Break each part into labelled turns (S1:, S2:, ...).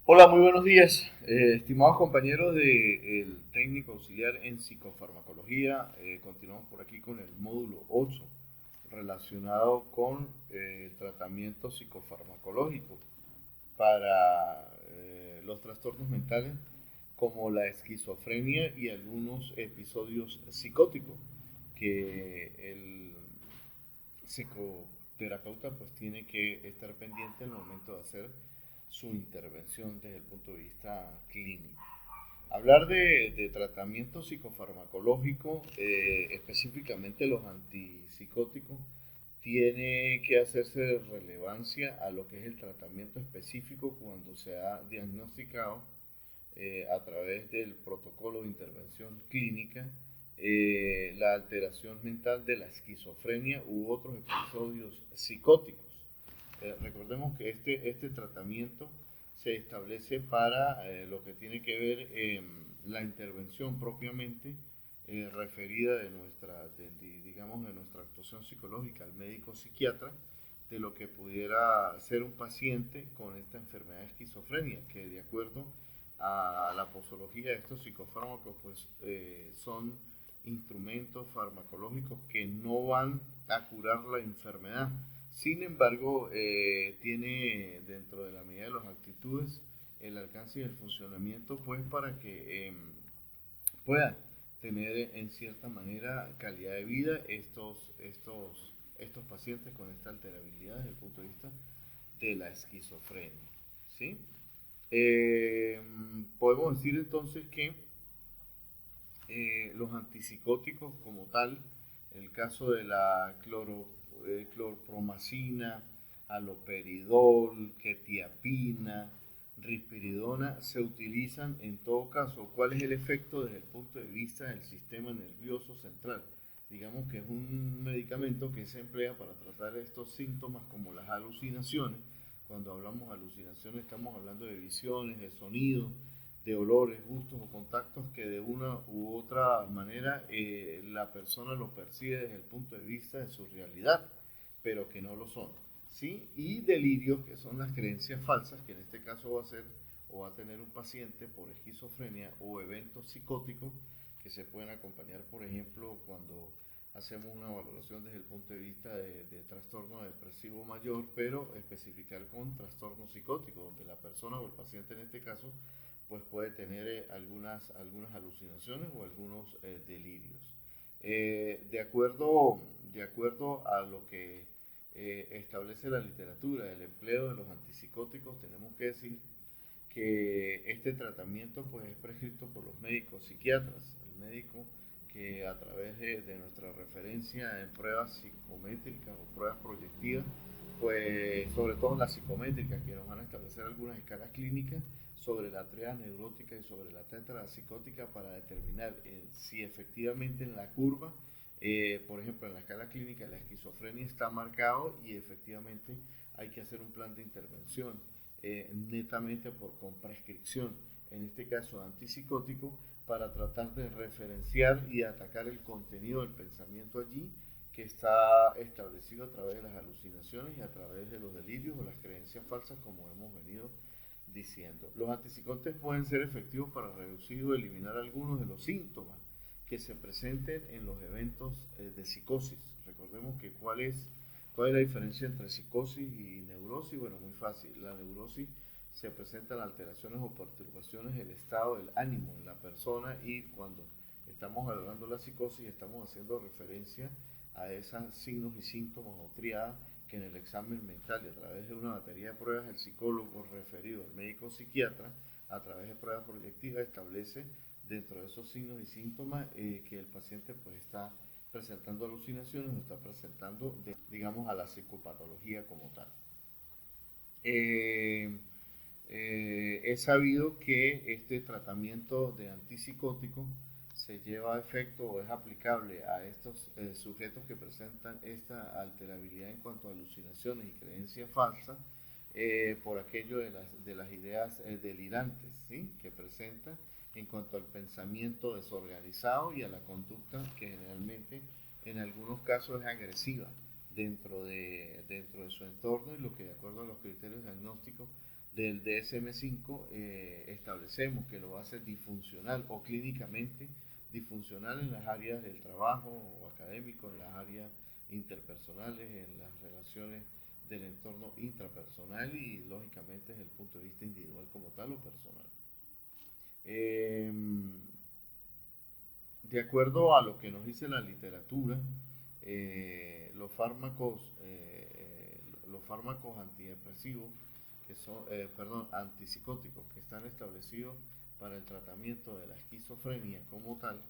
S1: Hola, muy buenos días, estimados compañeros del técnico auxiliar en psicofarmacología. Continuamos por aquí con el módulo 8 relacionado con el tratamiento psicofarmacológico para los trastornos mentales como la esquizofrenia y algunos episodios psicóticos que el psicoterapeuta pues tiene que estar pendiente en el momento de hacer su intervención desde el punto de vista clínico. Hablar de tratamiento psicofarmacológico, específicamente los antipsicóticos, tiene que hacerse relevancia a lo que es el tratamiento específico cuando se ha diagnosticado a través del protocolo de intervención clínica la alteración mental de la esquizofrenia u otros episodios psicóticos. Recordemos que este tratamiento se establece para lo que tiene que ver la intervención propiamente referida digamos, de nuestra actuación psicológica al médico psiquiatra de lo que pudiera ser un paciente con esta enfermedad de esquizofrenia, que de acuerdo a la posología de estos psicofármacos, pues son instrumentos farmacológicos que no van a curar la enfermedad. Sin embargo, tiene dentro de la medida de las actitudes el alcance y el funcionamiento, pues para que puedan tener en cierta manera calidad de vida estos pacientes con esta alterabilidad desde el punto de vista de la esquizofrenia. ¿Sí? Eh, Podemos decir entonces que los antipsicóticos como tal, el caso de la clorpromacina, haloperidol, quetiapina, risperidona, se utilizan en todo caso. ¿Cuál es el efecto desde el punto de vista del sistema nervioso central? Digamos que es un medicamento que se emplea para tratar estos síntomas como las alucinaciones. Cuando hablamos de alucinaciones estamos hablando de visiones, de sonidos, de olores, gustos o contactos que de una u otra manera la persona lo percibe desde el punto de vista de su realidad, pero que no lo son. ¿Sí? Y delirios, que son las creencias falsas, que en este caso va a ser o va a tener un paciente por esquizofrenia o eventos psicóticos que se pueden acompañar, por ejemplo, cuando hacemos una valoración desde el punto de vista de trastorno depresivo mayor, pero especificar con trastorno psicótico, donde la persona o el paciente en este caso pues puede tener algunas alucinaciones o algunos delirios. De acuerdo a lo que establece la literatura, el empleo de los antipsicóticos, tenemos que decir que este tratamiento pues es prescrito por los médicos psiquiatras, el médico que a través de nuestra referencia en pruebas psicométricas o pruebas proyectivas, pues sobre todo las psicométricas que nos van a establecer algunas escalas clínicas sobre la tríada neurótica y sobre la tétrada psicótica para determinar si efectivamente en la curva, por ejemplo en la escala clínica la esquizofrenia está marcado y efectivamente hay que hacer un plan de intervención netamente con prescripción, en este caso antipsicótico, para tratar de referenciar y atacar el contenido del pensamiento allí que está establecido a través de las alucinaciones y a través de los delirios o las creencias falsas como hemos venido diciendo. Los antipsicotes pueden ser efectivos para reducir o eliminar algunos de los síntomas que se presenten en los eventos de psicosis. Recordemos que cuál es la diferencia entre psicosis y neurosis. Bueno, muy fácil. La neurosis se presentan alteraciones o perturbaciones del estado del ánimo en la persona y cuando estamos hablando de la psicosis estamos haciendo referencia a esos signos y síntomas o triadas que en el examen mental y a través de una batería de pruebas el psicólogo referido al médico psiquiatra a través de pruebas proyectivas establece dentro de esos signos y síntomas que el paciente pues está presentando alucinaciones o está presentando, digamos, a la psicopatología como tal. Eh, es sabido que este tratamiento de antipsicótico se lleva a efecto o es aplicable a estos sujetos que presentan esta alterabilidad en cuanto a alucinaciones y creencias falsas por aquello de las ideas delirantes, ¿sí? Que presenta en cuanto al pensamiento desorganizado y a la conducta que generalmente en algunos casos es agresiva dentro de su entorno y lo que de acuerdo a los criterios diagnósticos del DSM-5 establecemos que lo hace disfuncional o clínicamente disfuncional en las áreas del trabajo o académico, en las áreas interpersonales, en las relaciones del entorno intrapersonal y lógicamente desde el punto de vista individual como tal o personal. Eh, de acuerdo a lo que nos dice la literatura, los fármacos antidepresivos, antipsicóticos, que están establecidos para el tratamiento de la esquizofrenia como tal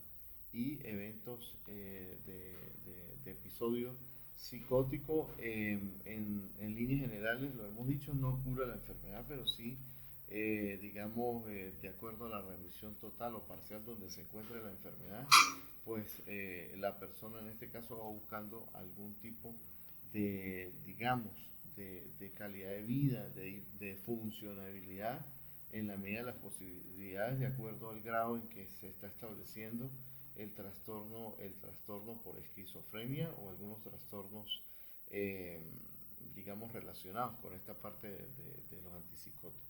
S1: y eventos de episodios psicóticos, en líneas generales, lo hemos dicho, no cura la enfermedad, pero sí de acuerdo a la remisión total o parcial donde se encuentre la enfermedad, pues la persona en este caso va buscando algún tipo de calidad de vida, de funcionabilidad en la medida de las posibilidades, de acuerdo al grado en que se está estableciendo el trastorno por esquizofrenia o algunos trastornos, relacionados con esta parte de los antipsicóticos.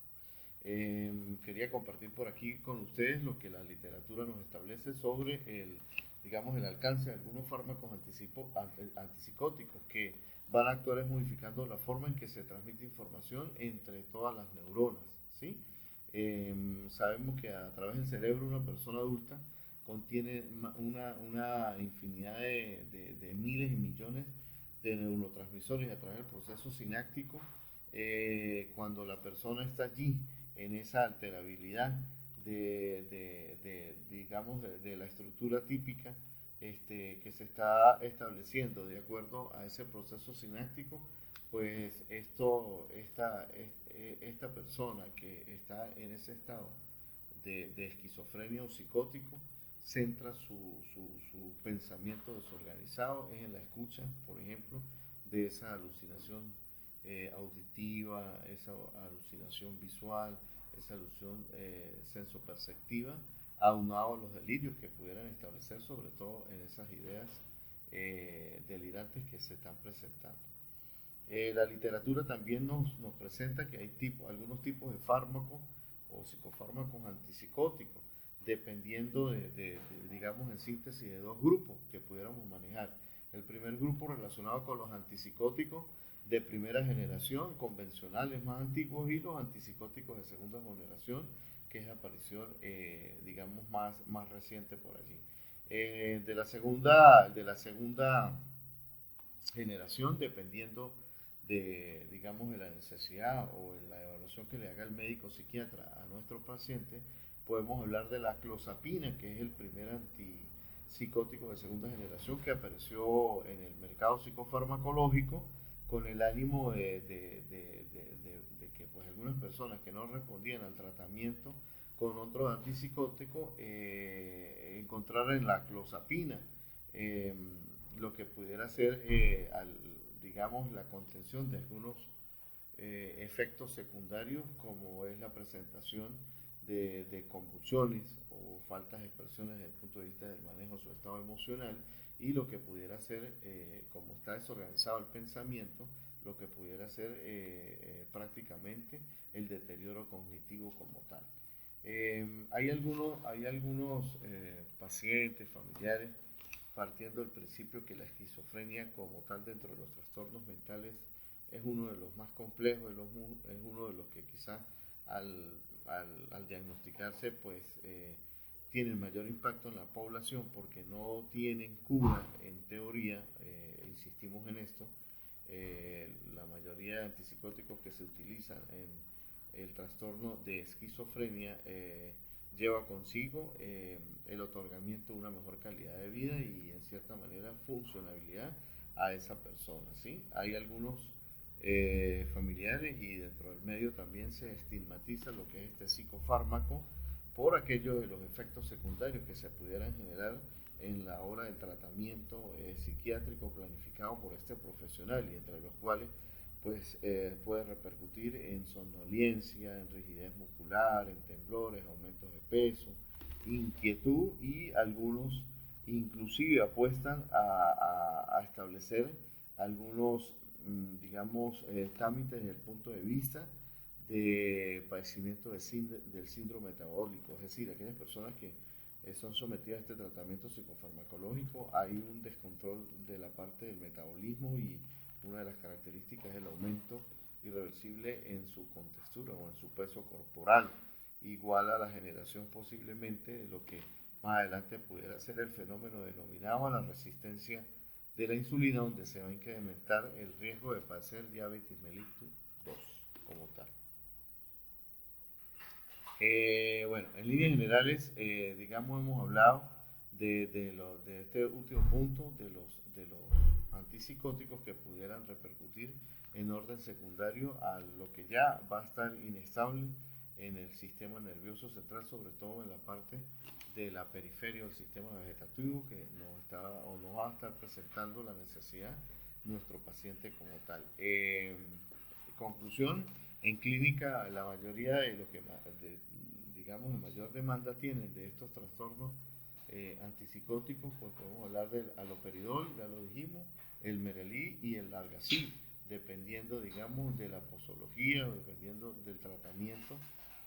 S1: Quería compartir por aquí con ustedes lo que la literatura nos establece sobre el alcance de algunos fármacos antipsicóticos que van a actuar modificando la forma en que se transmite información entre todas las neuronas, ¿sí? Sabemos que a través del cerebro una persona adulta contiene una infinidad de miles y millones de neurotransmisores a través del proceso sináptico. Cuando la persona está allí en esa alterabilidad de la estructura típica que se está estableciendo de acuerdo a ese proceso sináptico, pues esta persona que está en ese estado de esquizofrenia o psicótico centra su pensamiento desorganizado en la escucha, por ejemplo, de esa alucinación auditiva, esa alucinación visual, esa alusión sensoperceptiva, aunado a los delirios que pudieran establecer, sobre todo en esas ideas delirantes que se están presentando. La literatura también nos presenta que hay algunos tipos de fármacos o psicofármacos antipsicóticos, dependiendo digamos, en síntesis de dos grupos que pudiéramos manejar. El primer grupo relacionado con los antipsicóticos de primera generación, convencionales más antiguos, y los antipsicóticos de segunda generación, que es aparición, más reciente por allí. De la segunda generación, dependiendo de la necesidad o de la evaluación que le haga el médico psiquiatra a nuestro paciente, podemos hablar de la clozapina, que es el primer antipsicótico de segunda generación que apareció en el mercado psicofarmacológico con el ánimo de que pues, algunas personas que no respondían al tratamiento con otro antipsicótico encontraran en la clozapina lo que pudiera ser la contención de algunos efectos secundarios, como es la presentación de convulsiones o faltas de expresiones desde el punto de vista del manejo de su estado emocional, y lo que pudiera ser, como está desorganizado el pensamiento, lo que pudiera ser prácticamente el deterioro cognitivo como tal. Hay algunos pacientes, familiares, partiendo del principio que la esquizofrenia como tal dentro de los trastornos mentales es uno de los más complejos, es uno de los que quizás al diagnosticarse pues tienen mayor impacto en la población porque no tienen cura en teoría, insistimos en esto. La mayoría de antipsicóticos que se utilizan en el trastorno de esquizofrenia lleva consigo el otorgamiento de una mejor calidad de vida y en cierta manera funcionabilidad a esa persona, ¿sí? Hay algunos familiares y dentro del medio también se estigmatiza lo que es este psicofármaco por aquellos de los efectos secundarios que se pudieran generar en la hora del tratamiento psiquiátrico planificado por este profesional, y entre los cuales pues puede repercutir en somnolencia, en rigidez muscular, en temblores, aumentos de peso, inquietud, y algunos inclusive apuestan a establecer algunos trámites desde el punto de vista de padecimiento del síndrome metabólico, es decir, aquellas personas que son sometidas a este tratamiento psicofarmacológico, hay un descontrol de la parte del metabolismo y una de las características es el aumento irreversible en su contextura o en su peso corporal, igual a la generación posiblemente de lo que más adelante pudiera ser el fenómeno denominado a la resistencia de la insulina, donde se va a incrementar el riesgo de padecer diabetes mellitus 2 como tal. Bueno, en líneas generales, digamos, hemos hablado de este último punto, de los antipsicóticos que pudieran repercutir en orden secundario a lo que ya va a estar inestable en el sistema nervioso central, sobre todo en la parte de la periferia del sistema vegetativo, que nos va a estar presentando la necesidad nuestro paciente como tal. Conclusión, en clínica la mayoría de los que digamos de mayor demanda tienen de estos trastornos antipsicóticos, pues podemos hablar del aloperidol, ya lo dijimos, el Merelí y el Largacil, dependiendo, digamos, de la posología o dependiendo del tratamiento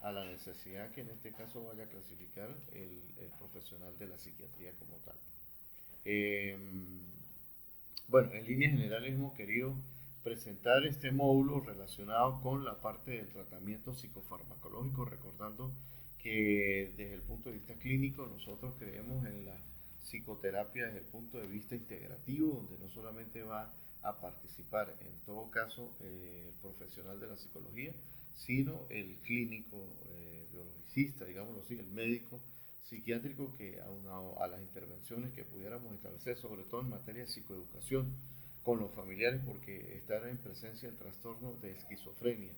S1: a la necesidad que en este caso vaya a clasificar el profesional de la psiquiatría como tal. Bueno, en líneas generales hemos querido presentar este módulo relacionado con la parte del tratamiento psicofarmacológico, recordando que desde el punto de vista clínico nosotros creemos en la psicoterapia desde el punto de vista integrativo, donde no solamente va a participar en todo caso el profesional de la psicología, sino el clínico biologicista, digámoslo así, el médico psiquiátrico, que aunado a las intervenciones que pudiéramos establecer, sobre todo en materia de psicoeducación con los familiares, porque estar en presencia del trastorno de esquizofrenia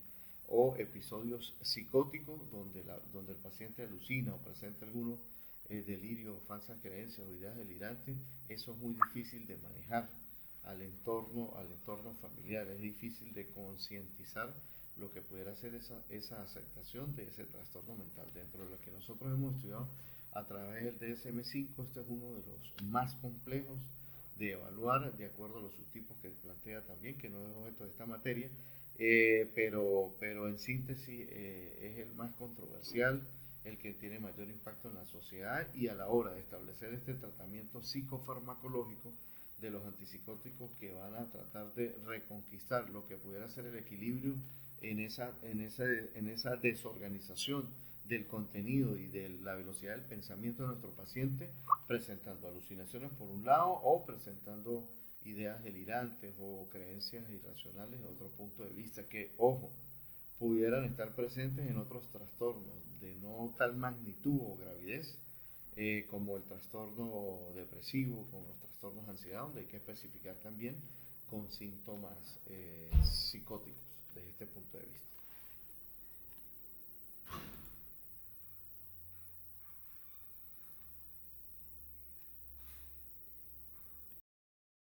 S1: o episodios psicóticos donde el paciente alucina o presenta algunos delirios, falsas creencias o ideas delirantes, eso es muy difícil de manejar al entorno familiar, es difícil de concientizar lo que pudiera ser esa aceptación de ese trastorno mental. Dentro de lo que nosotros hemos estudiado a través del DSM-5, este es uno de los más complejos de evaluar, de acuerdo a los subtipos que plantea también, que no es objeto de esta materia, pero en síntesis es el más controversial, el que tiene mayor impacto en la sociedad, y a la hora de establecer este tratamiento psicofarmacológico de los antipsicóticos que van a tratar de reconquistar lo que pudiera ser el equilibrio en esa desorganización del contenido y de la velocidad del pensamiento de nuestro paciente, presentando alucinaciones por un lado o presentando ideas delirantes o creencias irracionales de otro punto de vista que, ojo, pudieran estar presentes en otros trastornos de no tal magnitud o gravidez, como el trastorno depresivo, como los trastornos de ansiedad, donde hay que especificar también con síntomas psicóticos desde este punto de vista.